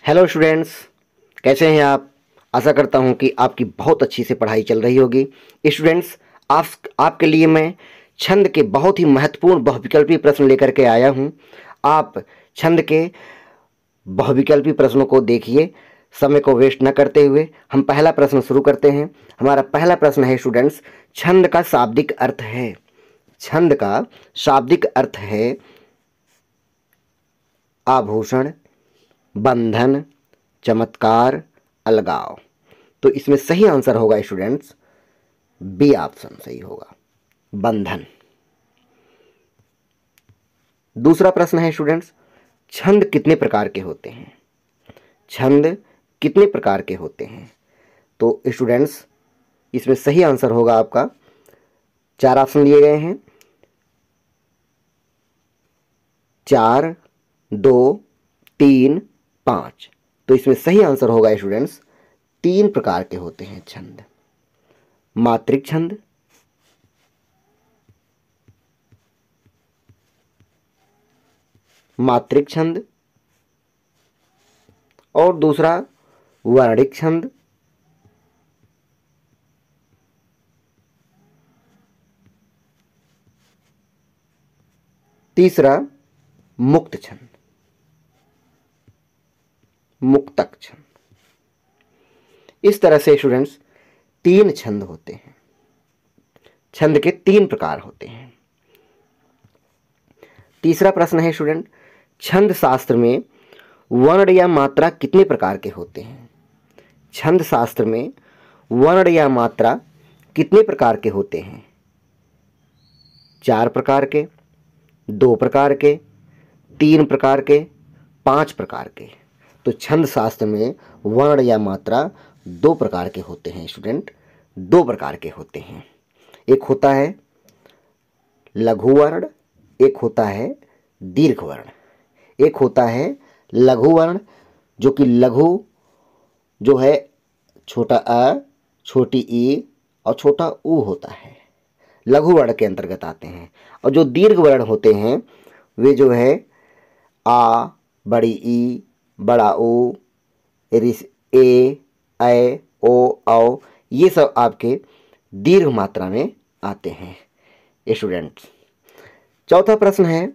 Hello students, कैसे हैं आप। आशा करता हूं कि आपकी बहुत अच्छी से पढ़ाई चल रही होगी। स्टूडेंट्स, आपके लिए मैं छंद के बहुत ही महत्वपूर्ण बहुविकल्पी प्रश्न लेकर के आया हूं। आप छंद के बहुविकल्पी प्रश्नों को देखिए, समय को वेस्ट न करते हुए हम पहला प्रश्न शुरू करते हैं। हमारा पहला प्रश्न है स्टूडेंट्स, छंद का शाब्दिक अर्थ है। छंद का शाब्दिक अर्थ है आभूषण, बंधन, चमत्कार, अलगाव। तो इसमें सही आंसर होगा स्टूडेंट्स बी ऑप्शन सही होगा, बंधन। दूसरा प्रश्न है स्टूडेंट्स, छंद कितने प्रकार के होते हैं। छंद कितने प्रकार के होते हैं। तो स्टूडेंट्स इसमें सही आंसर होगा आपका, 4 ऑप्शन लिए गए हैं, 4, 2, 3, 5। तो इसमें सही आंसर होगा स्टूडेंट्स 3 प्रकार के होते हैं छंद। मात्रिक छंद, मात्रिक छंद और दूसरा वर्णिक छंद, तीसरा मुक्त छंद, मुक्तक छंद। इस तरह से स्टूडेंट्स 3 छंद होते हैं। छंद के 3 प्रकार होते हैं। तीसरा प्रश्न है स्टूडेंट, छंद शास्त्र में वर्ण या मात्रा कितने प्रकार के होते हैं। छंद शास्त्र में वर्ण या मात्रा कितने प्रकार के होते हैं। 4 प्रकार के, 2 प्रकार के, 3 प्रकार के, 5 प्रकार के। तो छंद शास्त्र में वर्ण या मात्रा 2 प्रकार के होते हैं स्टूडेंट, 2 प्रकार के होते हैं। एक होता है लघु वर्ण, एक होता है दीर्घ वर्ण। एक होता है लघु वर्ण, जो कि लघु जो है छोटा अ, छोटी ई और छोटा ऊ होता है, लघु वर्ण के अंतर्गत आते हैं। और जो दीर्घ वर्ण होते हैं वे जो है आ, बड़ी ई, बड़ा ओ, ए, ऐ, ओ, औ, ये सब आपके दीर्घ मात्रा में आते हैं स्टूडेंट्स। चौथा प्रश्न है,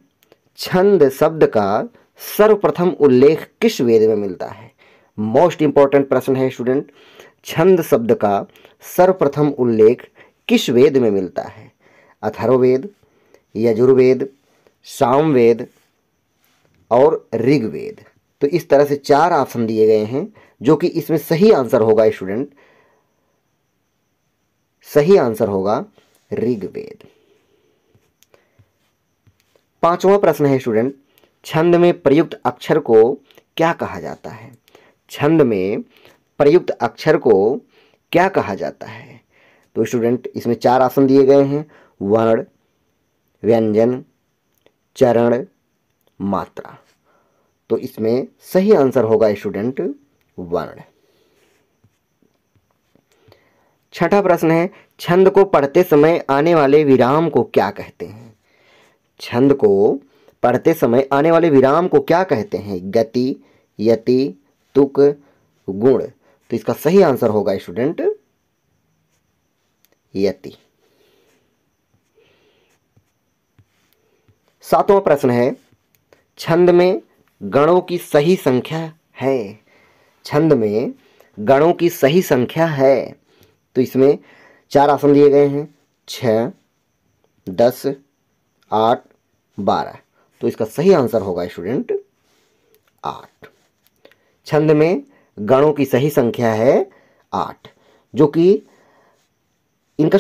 छंद शब्द का सर्वप्रथम उल्लेख किस वेद में मिलता है। मोस्ट इंपॉर्टेंट प्रश्न है स्टूडेंट, छंद शब्द का सर्वप्रथम उल्लेख किस वेद में मिलता है। अथर्ववेद, यजुर्वेद, सामवेद और ऋग्वेद। तो इस तरह से 4 ऑप्शन दिए गए हैं, जो कि इसमें सही आंसर होगा स्टूडेंट, सही आंसर होगा ऋग्वेद। 5वां प्रश्न है स्टूडेंट, छंद में प्रयुक्त अक्षर को क्या कहा जाता है। छंद में प्रयुक्त अक्षर को क्या कहा जाता है। तो स्टूडेंट इसमें 4 ऑप्शन दिए गए हैं, वर्ण, व्यंजन, चरण, मात्रा। तो इसमें सही आंसर होगा स्टूडेंट वर्ण। 6ठा प्रश्न है, छंद को पढ़ते समय आने वाले विराम को क्या कहते हैं। छंद को पढ़ते समय आने वाले विराम को क्या कहते हैं। गति, यति, तुक, गुण। तो इसका सही आंसर होगा स्टूडेंट यति। 7वां प्रश्न है, छंद में गणों की सही संख्या है। छंद में गणों की सही संख्या है। तो इसमें 4 ऑप्शन दिए गए हैं, 6, 10, 8, 12। तो इसका सही आंसर होगा स्टूडेंट 8। छंद में गणों की सही संख्या है 8, जो कि इसका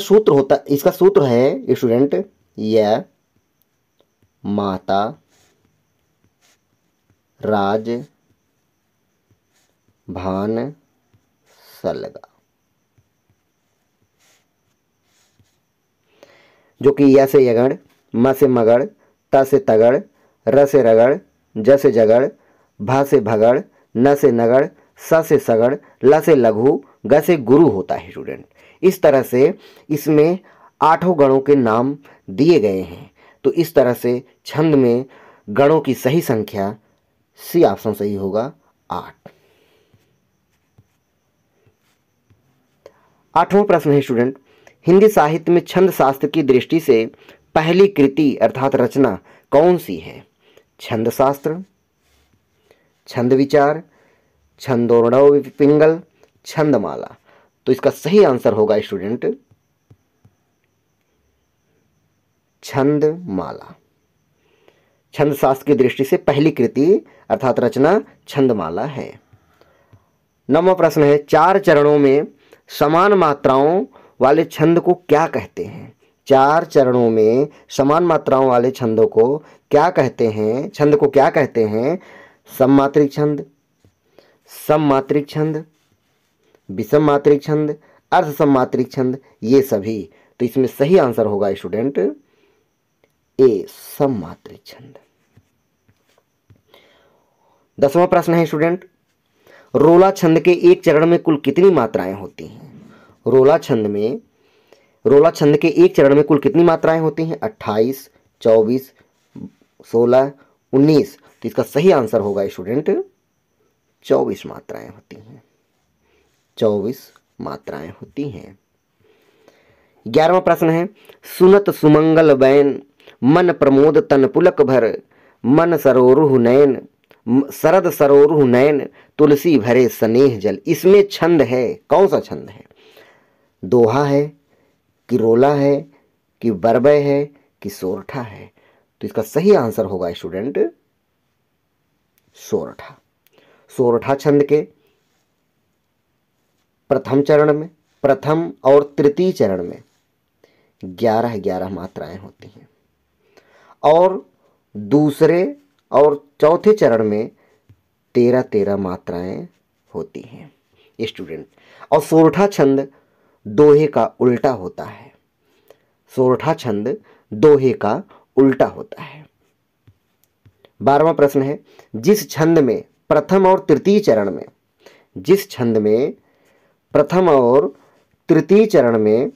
सूत्र है स्टूडेंट य, माता, राज, भान, सलगा। जो कि य से यगण, म से मगड़, त से तगड़, र से रगड़, ज से जगड़, भा से भगड़, न से नगड़, स से सगड़, ल से लघु, ग से गुरु होता है स्टूडेंट। इस तरह से इसमें 8 गणों के नाम दिए गए हैं। तो इस तरह से छंद में गणों की सही संख्या सी ऑप्शन सही होगा 8। 8वां प्रश्न है स्टूडेंट, हिंदी साहित्य में छंद शास्त्र की दृष्टि से पहली कृति अर्थात रचना कौन सी है? छंद शास्त्र, छंद विचार, छंदोर्णव पिंगल, छंदमाला। तो इसका सही आंसर होगा स्टूडेंट छंदमाला। छंद शास्त्र की दृष्टि से पहली कृति अर्थात रचना छंदमाला है। 9वां प्रश्न है, 4 चरणों में समान मात्राओं वाले छंद को क्या कहते हैं? 4 चरणों में समान मात्राओं वाले छंदों को क्या कहते हैं? छंद को क्या कहते हैं? सममात्रिक छंद, सममात्रिक छंद, विषम मात्रिक छंद, अर्ध सममात्रिक छंद, ये सभी। तो इसमें सही आंसर होगा स्टूडेंट ए, सममात्रिक छंद। 10वां प्रश्न है स्टूडेंट, रोला छंद के एक चरण में कुल कितनी मात्राएं होती हैं? रोला छंद के एक चरण में कुल कितनी मात्राएं होती हैं? 28, 24, 16, 19। तो इसका सही आंसर होगा स्टूडेंट 24 मात्राएं होती हैं। 24 मात्राएं होती हैं। 11वां प्रश्न है, सुनत सुमंगल बैन मन प्रमोद तन पुलक भर मन सरोरुह नयन शरद सरोरुह नयन तुलसी भरे स्नेह जल। इसमें छंद है, कौन सा छंद है? दोहा है कि रोला है कि बरबय है कि सोरठा है? तो इसका सही आंसर होगा स्टूडेंट सोरठा। सोरठा छंद के प्रथम चरण में, प्रथम और तृतीय चरण में 11-11 मात्राएं होती हैं और दूसरे और चौथे चरण में 13-13 मात्राएं होती हैं स्टूडेंट। और सोरठा छंद दोहे का उल्टा होता है। सोरठा छंद दोहे का उल्टा होता है। 12वां प्रश्न है, जिस छंद में प्रथम और तृतीय चरण में, जिस छंद में प्रथम और तृतीय चरण में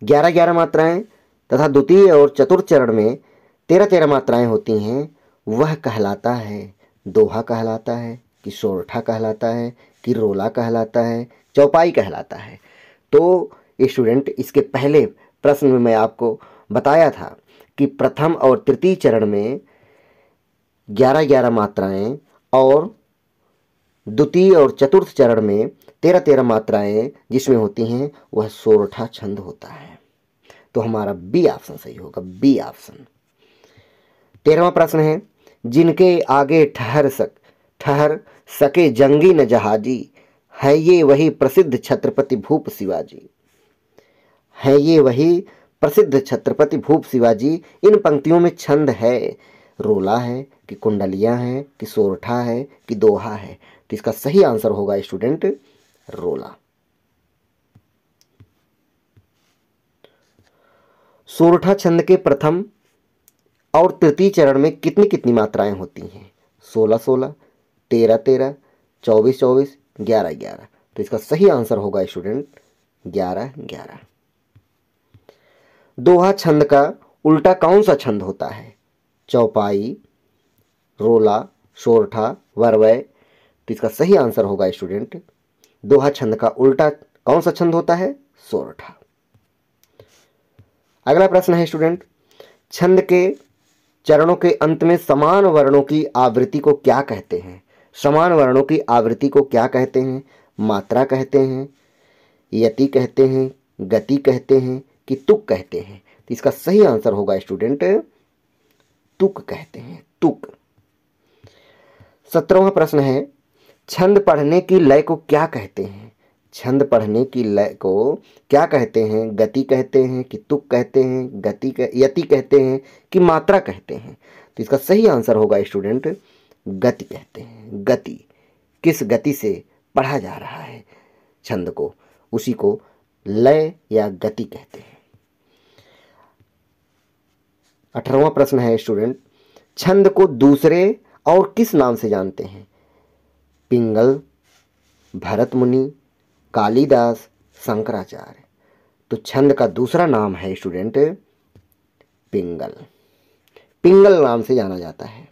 11-11 मात्राएं तथा द्वितीय और चतुर्थ चरण में 13-13 मात्राएं होती हैं, वह कहलाता है, दोहा कहलाता है कि सोरठा कहलाता है कि रोला कहलाता है, चौपाई कहलाता है? तो स्टूडेंट इसके पहले प्रश्न में मैं आपको बताया था कि प्रथम और तृतीय चरण में 11-11 मात्राएं और द्वितीय और चतुर्थ चरण में 13-13 मात्राएं जिसमें होती हैं वह सोरठा छंद होता है। तो हमारा बी ऑप्शन सही होगा, बी ऑप्शन। 13वां प्रश्न है, जिनके आगे ठहर सके जंगी न जहाजी, है ये वही प्रसिद्ध छत्रपति भूप शिवाजी। है ये वही प्रसिद्ध छत्रपति भूप शिवाजी। इन पंक्तियों में छंद है, रोला है कि कुंडलियां हैं कि सोरठा है कि दोहा है? तो इसका सही आंसर होगा स्टूडेंट रोला। सोरठा छंद के प्रथम और तृतीय चरण में कितनी कितनी मात्राएं होती हैं? 16-16, 13-13, 24-24, 11-11। तो इसका सही आंसर होगा स्टूडेंट 11-11। दोहा छंद का उल्टा कौन सा छंद होता है? चौपाई, रोला, सोरठा, वरवय? तो इसका सही आंसर होगा स्टूडेंट दोहा छंद का उल्टा कौन सा छंद होता है? सोरठा। अगला प्रश्न है स्टूडेंट, छंद के चरणों के अंत में समान वर्णों की आवृत्ति को क्या कहते हैं? समान वर्णों की आवृत्ति को क्या कहते हैं? मात्रा कहते हैं, यति कहते हैं, गति कहते हैं कि तुक कहते हैं? तो इसका सही आंसर होगा स्टूडेंट तुक कहते हैं, तुक। 17वां प्रश्न है, छंद पढ़ने की लय को क्या कहते हैं? छंद पढ़ने की लय को क्या कहते हैं? गति कहते हैं कि तुक कहते हैं, यति कहते हैं कि मात्रा कहते हैं? तो इसका सही आंसर होगा स्टूडेंट गति कहते हैं। गति, किस गति से पढ़ा जा रहा है छंद को, उसी को लय या गति कहते हैं। 18वां प्रश्न है स्टूडेंट, छंद को दूसरे और किस नाम से जानते हैं? पिंगल, भरत मुनि, कालिदास, शंकराचार्य? तो छंद का दूसरा नाम है स्टूडेंट पिंगल। पिंगल नाम से जाना जाता है।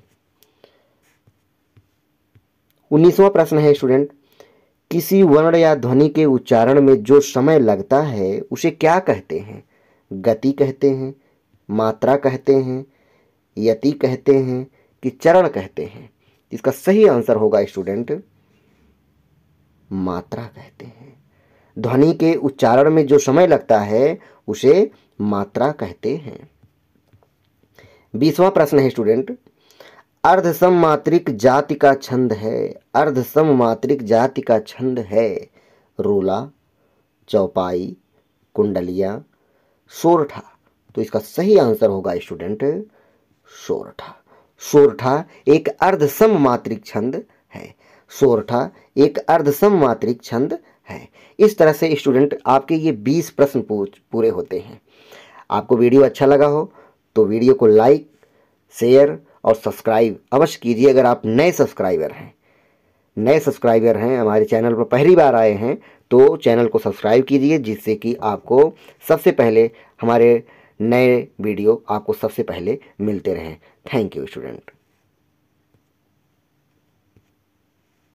19वां प्रश्न है स्टूडेंट, किसी वर्ण या ध्वनि के उच्चारण में जो समय लगता है उसे क्या कहते हैं? गति कहते हैं, मात्रा कहते हैं, यति कहते हैं कि चरण कहते हैं? इसका सही आंसर होगा स्टूडेंट मात्रा कहते हैं। ध्वनि के उच्चारण में जो समय लगता है उसे मात्रा कहते हैं। 20वां प्रश्न है स्टूडेंट, अर्धसममात्रिक जाति का छंद है, अर्धसममात्रिक जाति का छंद है रोला, चौपाई, कुंडलिया, सोरठा। तो इसका सही आंसर होगा स्टूडेंट सोरठा। सोरठा एक अर्धसममात्रिक छंद है। सोरठा एक अर्धसममात्रिक छंद है। इस तरह से स्टूडेंट आपके ये 20 प्रश्न पूरे होते हैं। आपको वीडियो अच्छा लगा हो तो वीडियो को लाइक, शेयर और सब्सक्राइब अवश्य कीजिए। अगर आप नए सब्सक्राइबर हैं, हमारे चैनल पर पहली बार आए हैं तो चैनल को सब्सक्राइब कीजिए, जिससे कि आपको सबसे पहले हमारे नए वीडियो आपको सबसे पहले मिलते रहें। Thank you student.